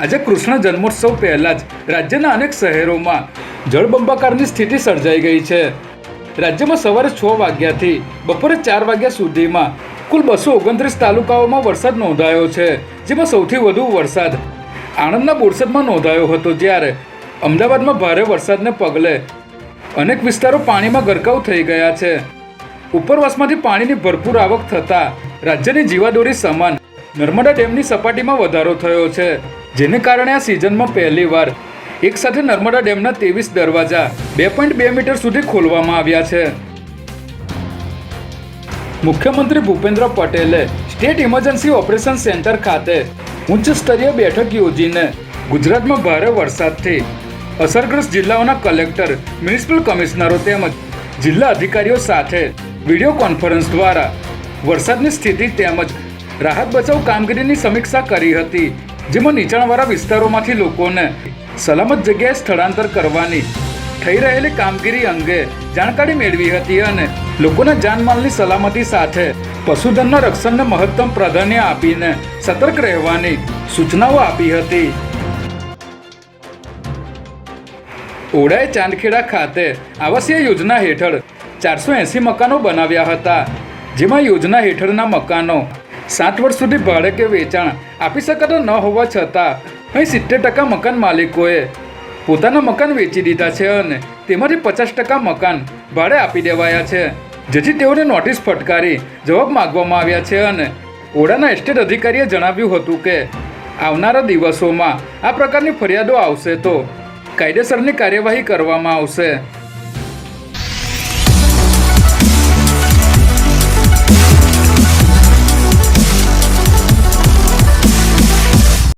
આજે કૃષ્ણ જન્મોત્સવ પહેલાં જ રાજ્યના અનેક શહેરોમાં જળબંબાકારની સ્થિતિ સર્જાઈ ગઈ છે. રાજ્યમાં સવારે 6 વાગ્યાથી બપોરે 4 વાગ્યા સુધીમાં કુલ 229 તાલુકાઓમાં વરસાદ નોંધાયો છે, જેમાં સૌથી વધુ વરસાદ આણંદના બોરસદમાં નોંધાયો હતો, જ્યારે અમદાવાદમાં ભારે વરસાદને પગલે અનેક વિસ્તારો પાણીમાં ગરકાવ થઈ ગયા છે. ઉપરવાસમાંથી પાણીની ભરપૂર આવક થતાં રાજ્યની જીવાદોરી સમાન નર્મદા ડેમની સપાટીમાં વધારો થયો છે, જેને કારણે આ સિઝનમાં પહેલીવાર એક સાથે નર્મદા ડેમના 23 દરવાજા 2.2 મીટર સુધી ખોલવામાં આવ્યા છે. મુખ્યમંત્રી ભૂપેન્દ્ર પટેલે સ્ટેટ ઇમરજન્સી ઓપરેશન સેન્ટર ખાતે ઉચ્ચ સ્તરીય બેઠક યોજીને ગુજરાતમાં ભારે વરસાદથી અસરગ્રસ્ત જિલ્લાઓના કલેક્ટર, મ્યુનિસિપલ કમિશનરો તેમજ જિલ્લા અધિકારીઓ સાથે વિડીયો કોન્ફરન્સ દ્વારા વરસાદની સ્થિતિ તેમજ રાહત બચાવ કામગીરીની સમીક્ષા કરી હતી, જેમાં નીચાણવાળા વિસ્તારોમાંથી લોકોને સલામત જગ્યાએ સ્થળાંતર કરવાની થઈ રહેલી કામગીરી અંગે જાણકારી મેળવી હતી અને લોકોના જાનમાલની સલામતી સાથે પશુધનના રક્ષણને મહત્તમ પ્રાધાન્ય આપીને સતર્ક રહેવાની સૂચનાઓ આપી હતી. ઓડાએ ચાંદખેડા ખાતે આવાસીય યોજના હેઠળ 480 મકાનો બનાવ્યા હતા, જેમાં યોજના હેઠળના મકાનો 7 વર્ષ સુધી ભાડે કે વેચાણ આપી શકાતા ન હોવા છતાં અહીં 70% મકાન માલિકોએ પોતાના મકાન વેચી દીધા છે અને તેમાંથી 50% મકાન ભાડે આપી દેવાયા છે, જેથી તેઓને નોટિસ ફટકારી જવાબ માંગવામાં આવ્યા છે. અને ઓડાના એસ્ટેટ અધિકારીએ જણાવ્યું હતું કે આવનારા દિવસોમાં આ પ્રકારની ફરિયાદો આવશે તો કાયદેસરની કાર્યવાહી કરવામાં આવશે.